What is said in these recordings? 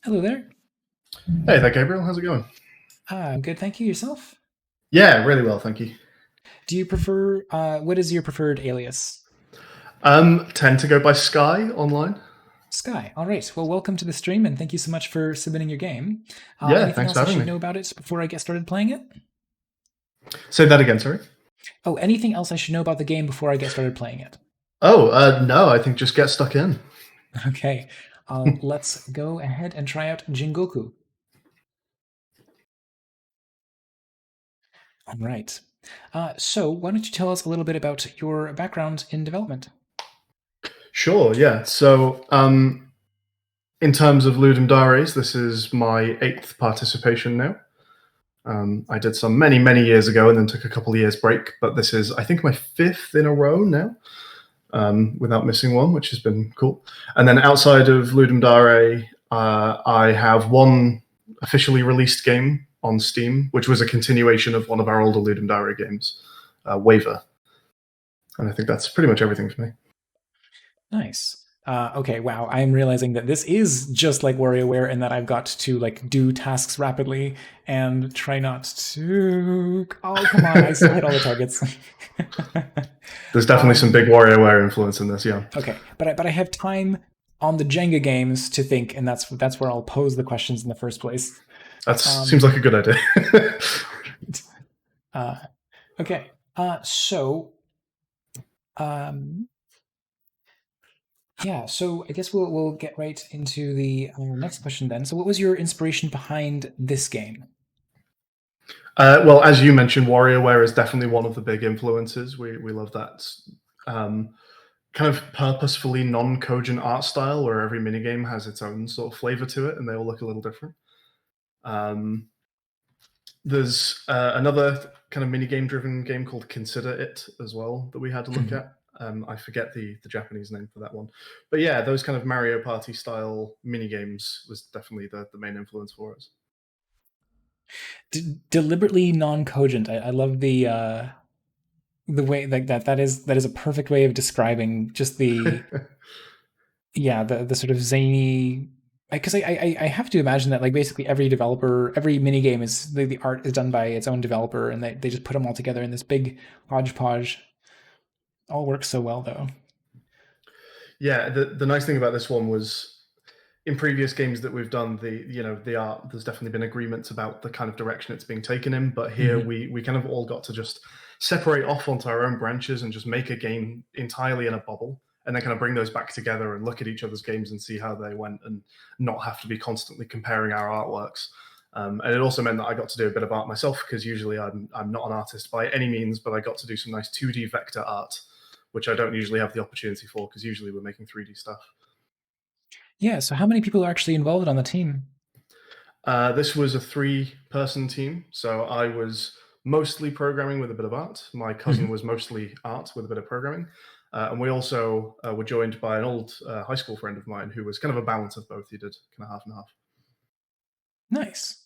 Hello there. Hey there, Gabriel. How's it going? I'm good, thank you. Yourself? Yeah, really well, thank you. Do you prefer, what is your preferred alias? Tend to go by Sky online. Sky. All right. Well, welcome to the stream and thank you so much for submitting your game. Yeah, Anything thanks else for I having should me. know about it before I get started playing it? Say that again, sorry. Oh, anything else I should know about the game before I get started playing it? Oh, no, I think just get stuck in. Okay. Let's go ahead and try out Jingoku. All right. So, why don't you tell us a little bit about your background in development? Sure, yeah. In terms of Ludum Dares, this is my eighth participation now. I did some many, many years ago and then took a couple of years break, but this is, I think, my fifth in a row now, without missing one, which has been cool. And then outside of Ludum Dare, I have one officially released game on Steam, which was a continuation of one of our older Ludum Dare games, Waver. And I think that's pretty much everything for me. Nice. Okay, wow. I'm realizing that this is just like WarioWare in that I've got to like do tasks rapidly and try not to. Oh, come on! I still hit all the targets. There's definitely some big um, WarioWare influence in this, yeah. okay, but I have time on the Jenga games to think, and that's where I'll pose the questions in the first place. That seems like Um, a good idea. uh, okay. So um, Yeah, so I guess we'll get right into the next question then. So, what was your inspiration behind this game? Well, as you mentioned, WarioWare is definitely one of the big influences. We love that um, kind of purposefully non-cogent art style where every minigame has its own sort of flavor to it and they all look a little different. Um, there's another kind of minigame driven game called Consider It as well that we had to look at. I forget the Japanese name for that one. But yeah, those kind of Mario Party style mini games was definitely the main influence for us. Deliberately non-cogent. I love the way like that is a perfect way of describing just the yeah the sort of zany because I have to imagine that like basically every developer every mini game is the art is done by its own developer and they just put them all together in this big hodgepodge. All works so well though. Yeah, the nice thing about this one was in previous games that we've done, the art, there's definitely been agreements about the kind of direction it's being taken in. But here Mhm. we kind of all got to just separate off onto our own branches and just make a game entirely in a bubble, and then kind of bring those back together and look at each other's games and see how they went, and not have to be constantly comparing our artworks. And it also meant that I got to do a bit of art myself because usually I'm not an artist by any means, but I got to do some nice 2D vector art, which I don't usually have the opportunity for because usually we're making 3D stuff. Yeah, so how many people are actually involved on the team? This was a three-person team, so I was mostly programming with a bit of art. My cousin Mhm. was mostly art with a bit of programming, and we also were joined by an old high school friend of mine who was kind of a balance of both. He did kind of half and half. Nice.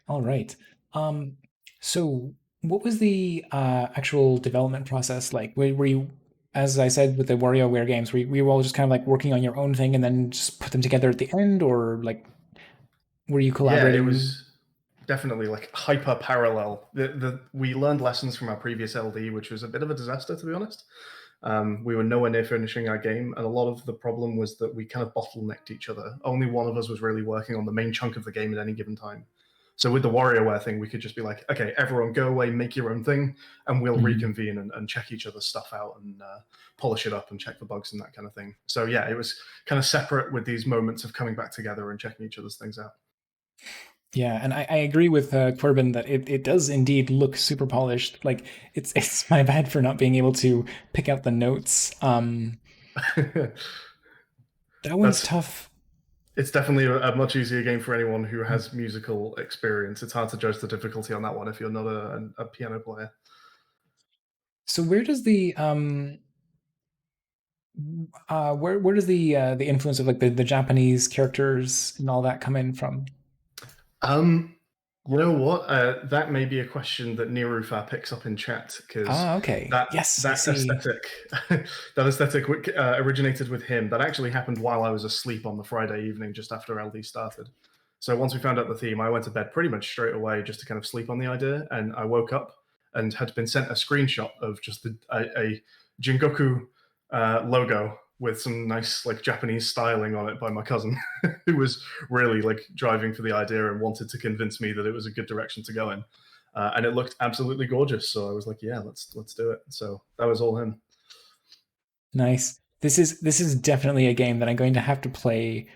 All right. Um, so what was the actual development process like? Were you, as I said with the WarioWare games, were you all just kind of like working on your own thing and then just put them together at the end, or like were you Yeah, it collaborating? was definitely like hyper parallel. We learned lessons from our previous LD, which was a bit of a disaster to be honest. We were nowhere near finishing our game, and a lot of the problem was that we kind of bottlenecked each other. Only one of us was really working on the main chunk of the game at any given time. So with the WarioWare thing, we could just be like, okay, everyone go away, make your own thing, and we'll Mhm. reconvene and check each other's stuff out and polish it up and check for bugs and that kind of thing. So yeah, it was kind of separate with these moments of coming back together and checking each other's things out. Yeah, and I agree with Corbin that it does indeed look super polished. Like it's my bad for not being able to pick out the notes. That one's That's tough. It's definitely a much easier game for anyone who has musical experience. It's hard to judge the difficulty on that one if you're not a piano player. So where does where does the influence of like the Japanese characters and all that come in from? You know what? That may be a question that Nirufar picks up in chat because Ah, okay. that Yes, I that see. aesthetic that aesthetic originated with him. That actually happened while I was asleep on the Friday evening, just after LD started. So once we found out the theme, I went to bed pretty much straight away just to kind of sleep on the idea, and I woke up and had been sent a screenshot of just a Jingoku logo with some nice like Japanese styling on it by my cousin, who was really like driving for the idea and wanted to convince me that it was a good direction to go in. And it looked absolutely gorgeous. So I was like, yeah, let's do it. So that was all him. Nice. This is definitely a game that I'm going to have to play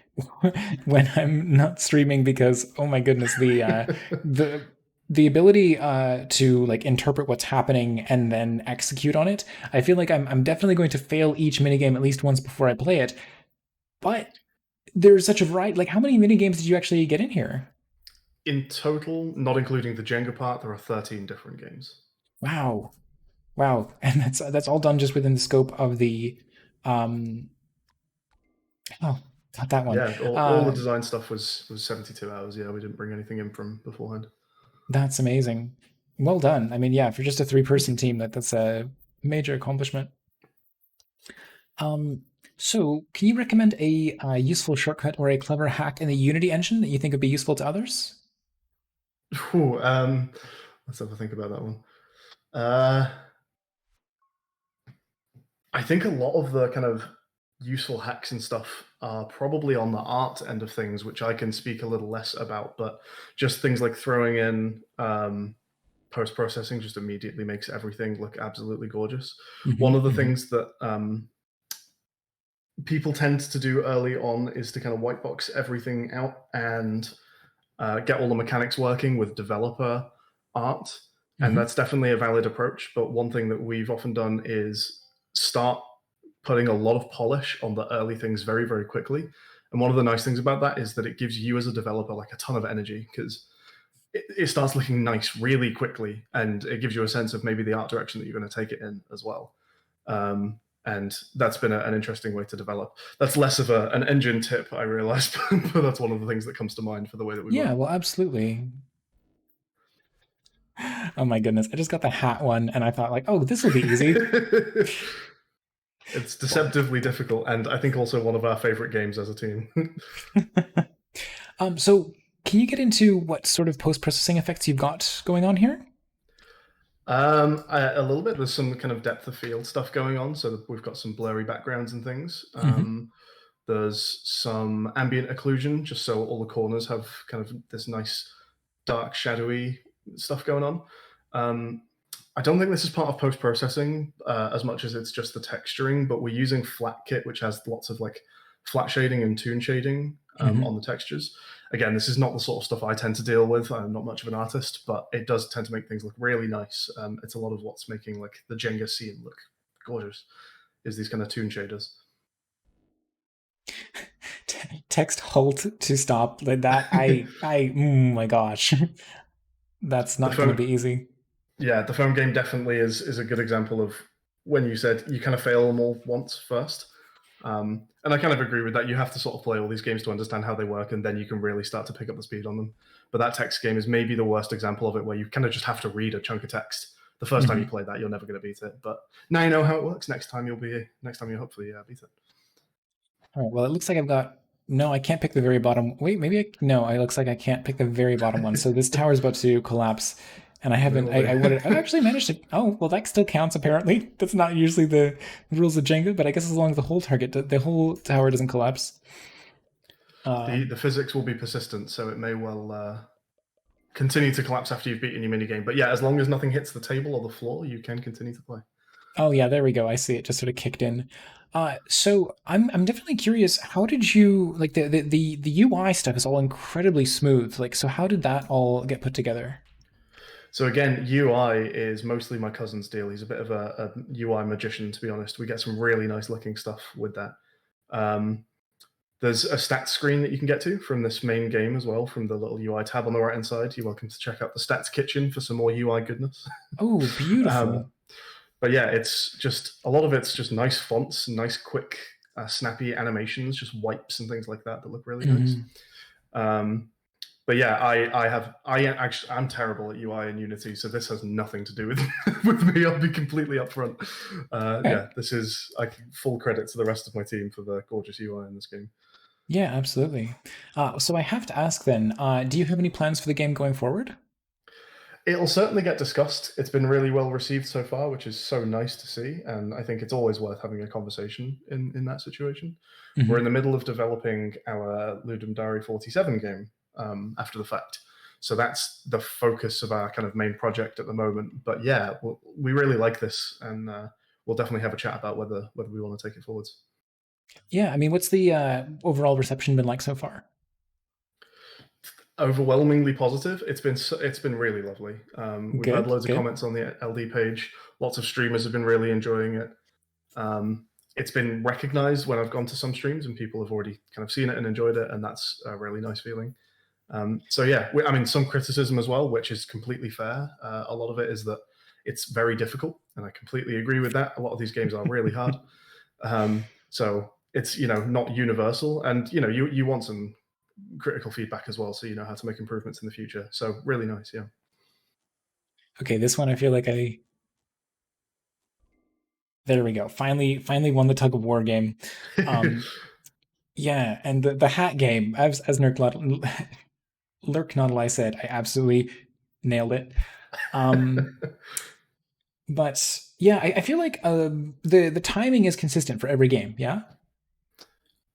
when I'm not streaming because oh my goodness, the the ability to like interpret what's happening and then execute on it. I feel like I'm definitely going to fail each minigame at least once before I play it. But there's such a variety. Like, how many minigames did you actually get in here? In total, not including the Jenga part, there are 13 different games. Wow, wow, and that's all done just within the scope of the um. Oh, got that one. Yeah, all the Uh, design stuff was 72 hours. Yeah, we didn't bring anything in from beforehand. That's amazing. Well done. I mean, yeah, for just a Thank three-person you. team, that's a major accomplishment. Um, so can you recommend a useful shortcut or a clever hack in the Unity engine that you think would be useful to others? Ooh, let's have a think about that one. Uh, I think a lot of the kind of useful hacks and stuff are probably on the art end of things, which I can speak a little less about. But just things like throwing in post processing just immediately makes everything look absolutely gorgeous. One Hmm, of the hmm. things that people tend to do early on is to kind of white box everything out and get all the mechanics working with developer art. And Hmm. that's definitely a valid approach. But one thing that we've often done is start putting a lot of polish on the early things very, very quickly. And one of the nice things about that is that it gives you as a developer like a ton of energy because it starts looking nice really quickly and it gives you a sense of maybe the art direction that you're going to take it in as well. And that's been an interesting way to develop. That's less of an engine tip, I realize, but that's one of the things that comes to mind for the way that we Yeah, work. well, absolutely. Oh my goodness, I just got the hat one, and I thought like, oh, this will be easy. It's Well, deceptively difficult, and I think also one of our favorite games as a team. so can you get into what sort of post-processing effects you've got going on here? A little bit. There's some kind of depth of field stuff going on, so we've got some blurry backgrounds and things. Hmm. There's some ambient occlusion, just so all the corners have kind of this nice dark, shadowy stuff going on. Um, I don't think this is part of post processing as much as it's just the texturing, but we're using Flat Kit, which has lots of like flat shading and toon shading Hmm. on the textures. Again, this is not the sort of stuff I tend to deal with. I'm not much of an artist, but it does tend to make things look really nice. It's a lot of what's making like the Jenga scene look gorgeous is these kind of toon shaders. Text halt to stop like that. Oh my gosh, that's The not going to phone be easy. Yeah, the phone game definitely is a good example of when you said you kind of fail them all once first. And I kind of agree with that. You have to sort of play all these games to understand how they work, and then you can really start to pick up the speed on them. But that text game is maybe the worst example of it, where you kind of just have to read a chunk of text. The first time you Hmm. play that, you're never going to beat it. But now you know how it works. Next time you'll hopefully beat it. All right. Well, it looks like I've got. No, I can't pick the very bottom. Wait, maybe no. It looks like I can't pick the very bottom one. So this tower is about to collapse, and I And it haven't. will be. I would. I actually managed to. Oh, well, that still counts. Apparently, that's not usually the rules of Jenga, but I guess as long as the whole tower doesn't collapse. The Um. physics will be persistent, so it may well continue to collapse after you've beaten your minigame. But yeah, as long as nothing hits the table or the floor, you can continue to play. Oh yeah, there we go. I see it just sort of kicked in. So I'm definitely curious. How did you like the UI stuff is all incredibly smooth. Like, so how did that all get put together? So again, UI is mostly my cousin's deal. He's a bit of a UI magician, to be honest. We get some really nice looking stuff with that. Um, there's a stats screen that you can get to from this main game as well, from the little UI tab on the right hand side. You're welcome to check out the stats kitchen for some more UI goodness. Oh, um, beautiful. but yeah, it's just a lot of it's just nice fonts, nice quick, snappy animations, just wipes and things like that that look really nice. Hmm. Um, but yeah, I'm terrible at UI and Unity, so this has nothing to do with with me. I'll be completely upfront. Okay. Yeah, this is full credit to the rest of my team for the gorgeous UI in this game. Yeah, absolutely. So I have to ask then, do you have any plans for the game going forward? It'll certainly get discussed. It's been really well received so far, which is so nice to see. And I think it's always worth having a conversation in that situation. We're in Hmm. the middle of developing our Ludum Dare 47 game after the fact. So that's the focus of our kind of main project at the moment. But yeah, we really like this, and we'll definitely have a chat about whether we want to take it forwards. Yeah, I mean, what's the overall reception been like so far? Overwhelmingly positive. It's been really lovely. We've had Good, loads of good. comments on the LD page. Lots of streamers have been really enjoying it. It's been recognized when I've gone to some streams and people have already kind of seen it and enjoyed it, and that's a really nice feeling. So yeah, I mean, some criticism as well, which is completely fair. A lot of it is that it's very difficult, and I completely agree with that. A lot of these games are really hard, so it's not universal, and you want some critical feedback as well, so you know how to make improvements in the future. So really nice, yeah. Okay, this one I feel like I there we go. Finally won the tug of war game. Um, yeah, and the hat game, as Lurk Nautilus said, I absolutely nailed it. Um, but yeah, I feel like the timing is consistent for every game. Yeah,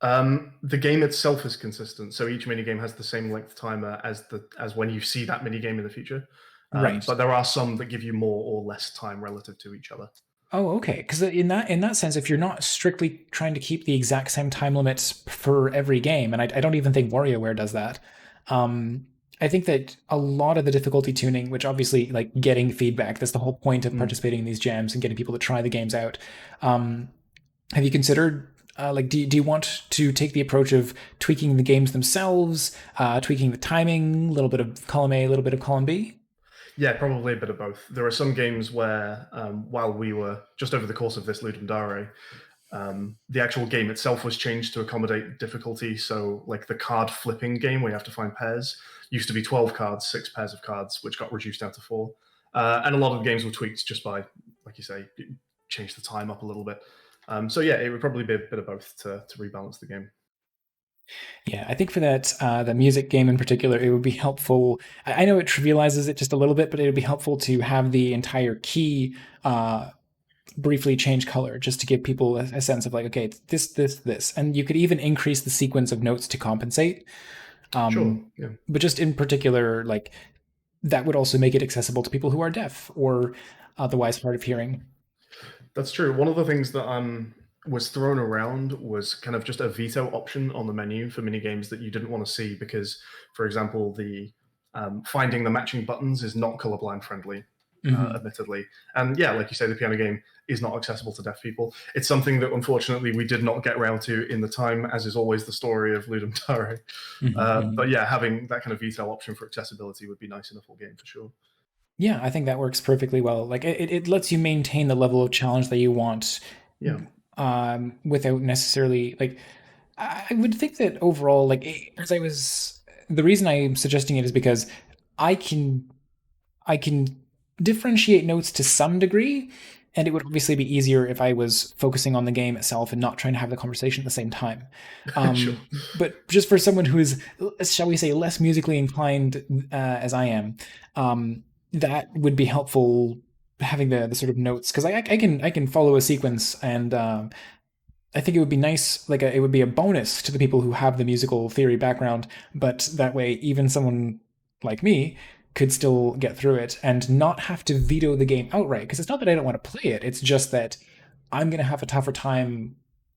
The game itself is consistent, so each minigame has the same length timer as when you see that minigame in the future. right. But there are some that give you more or less time relative to each other. Oh, okay. Because in that sense, if you're not strictly trying to keep the exact same time limits for every game, and I don't even think WarioWare does that. Um, I think that a lot of the difficulty tuning, which obviously like getting feedback, that's the whole point of Mm. participating in these jams and getting people to try the games out. Um, have you considered like do you want to take the approach of tweaking the games themselves, tweaking the timing, a little bit of column A, a little bit of column B? Yeah, probably a bit of both. There are some games where, while we were just over the course of this Ludum Dare, the actual game itself was changed to accommodate difficulty. So, like the card flipping game where you have to find pairs used to be 12 cards, 6 pairs of cards, which got reduced down to 4. And a lot of the games were tweaked just by, like you say, change the time up a little bit. So, yeah, it would probably be a bit of both to rebalance the game. Yeah, I think for that the music game in particular, it would be helpful. I know it trivializes it just a little bit, but it would be helpful to have the entire key briefly change color, just to give people a sense of like, okay, it's this, and you could even increase the sequence of notes to compensate. Sure, Um, yeah. but just in particular, like that would also make it accessible to people who are deaf or otherwise hard of hearing. That's true. One of the things that was thrown around was kind of just a veto option on the menu for mini games that you didn't want to see because, for example, the finding the matching buttons is not colorblind friendly, Hmm. admittedly. And yeah, like you say, the piano game is not accessible to deaf people. It's something that unfortunately we did not get around to in the time, as is always the story of Ludum Dare. Hmm. But yeah, having that kind of veto option for accessibility would be nice in a full game for sure. Yeah, I think that works perfectly well. Like it lets you maintain the level of challenge that you want Yeah, without necessarily like I would think that overall, like as I was, the reason I'm suggesting it is because I can I can differentiate notes to some degree, and it would obviously be easier if I was focusing on the game itself and not trying to have the conversation at the same time. sure. But just for someone who is, shall we say, less musically inclined as I am, that would be helpful having the sort of notes because I can follow a sequence and I think it would be nice, like it would be a bonus to the people who have the musical theory background, but that way, even someone like me could still get through it and not have to veto the game outright. Because it's not that I don't want to play it; it's just that I'm going to have a tougher time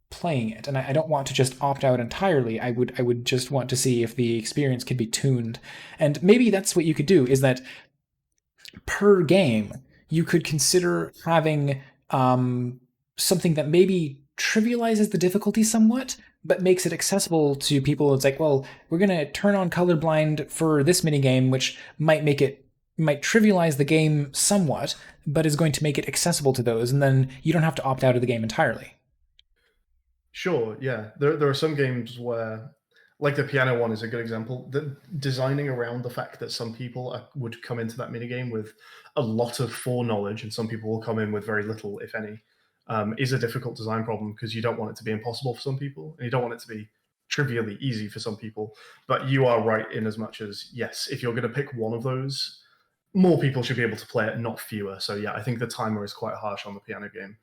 playing it, and I don't want to just opt out entirely. I would just want to see if the experience could be tuned, and maybe that's what you could do. Is that per game, you could consider having something that maybe trivializes the difficulty somewhat, but makes it accessible to people. It's like, well, we're going to turn on colorblind for this minigame, which might trivialize the game somewhat, but is going to make it accessible to those, and then you don't have to opt out of the game entirely. Sure, yeah. There are some games where like the piano one is a good example. The designing around the fact that some people would come into that minigame with a lot of foreknowledge, and some people will come in with very little, if any, is a difficult design problem because you don't want it to be impossible for some people, and you don't want it to be trivially easy for some people. But you are right in as much as yes, if you're going to pick one of those, more people should be able to play it, not fewer. So yeah, I think the timer is quite harsh on the piano game.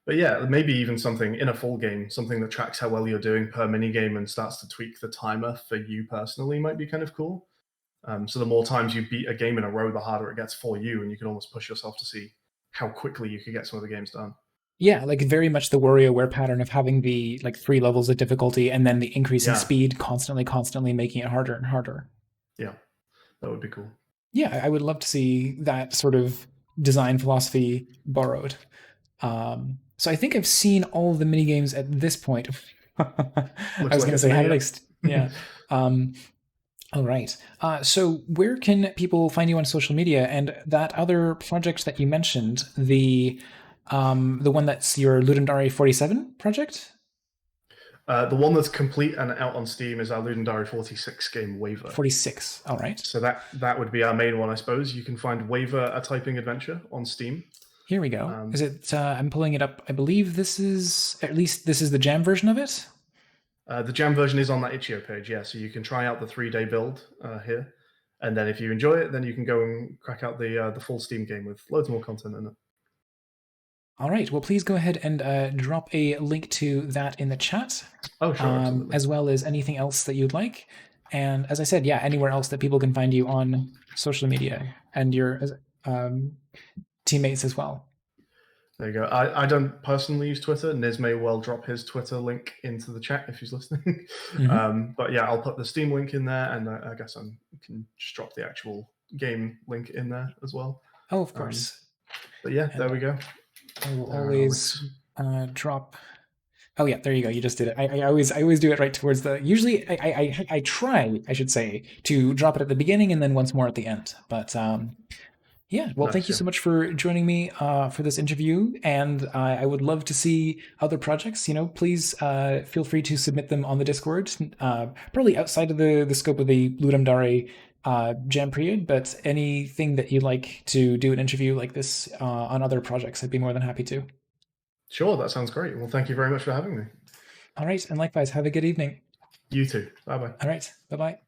But yeah, maybe even something in a full game, something that tracks how well you're doing per mini game and starts to tweak the timer for you personally might be kind of cool. So the more times you beat a game in a row, the harder it gets for you, and you can almost push yourself to see how quickly you could get some of the games done. Yeah, like very much the WarioWare pattern of having the like three levels of difficulty and then the increasing Yeah, speed constantly making it harder and harder. yeah, that would be cool. Yeah, I would love to see that sort of design philosophy borrowed. So I think I've seen all of the mini games at this point. I Looks was like going to it to say, how me. did I? Yeah. Yeah. Um, all right. So where can people find you on social media? And that other project that you mentioned, the one that's your Ludendare 47 project? The one that's complete and out on Steam is our Ludendare 46 game Waver. 46. All right. So that would be our main one, I suppose. You can find Waver, a typing adventure, on Steam. Here we go. Um, Is it? I'm pulling it up. I believe this is at least this is the jam version of it. The jam version is on that itch.io page, yeah. So you can try out the 3-day build here, and then if you enjoy it, then you can go and crack out the full Steam game with loads more content in it. All right. Well, please go ahead and drop a link to that in the chat, Oh, sure, absolutely. as well as anything else that you'd like. And as I said, yeah, anywhere else that people can find you on social media and your um, teammates as well. There you go. I don't personally use Twitter. Niz may well drop his Twitter link into the chat if he's listening. Mm-hmm. But yeah, I'll put the Steam link in there, and I guess I can just drop the actual game link in there as well. Oh, of course. But yeah, And there we go. I will always drop. Oh yeah, there you go. You just did it. I always do it right towards the. Usually I try, I should say, to drop it at the beginning and then once more at the end. But yeah, well, thank Nice, you yeah. so much for joining me for this interview, and I would love to see other projects. Please feel free to submit them on the Discord. Probably outside of the scope of the Ludum Dare jam period, but anything that you'd like to do an interview like this on other projects, I'd be more than happy to. Sure, that sounds great. Well, thank you very much for having me. All right, and likewise, have a good evening. You too. Bye bye. All right, bye bye.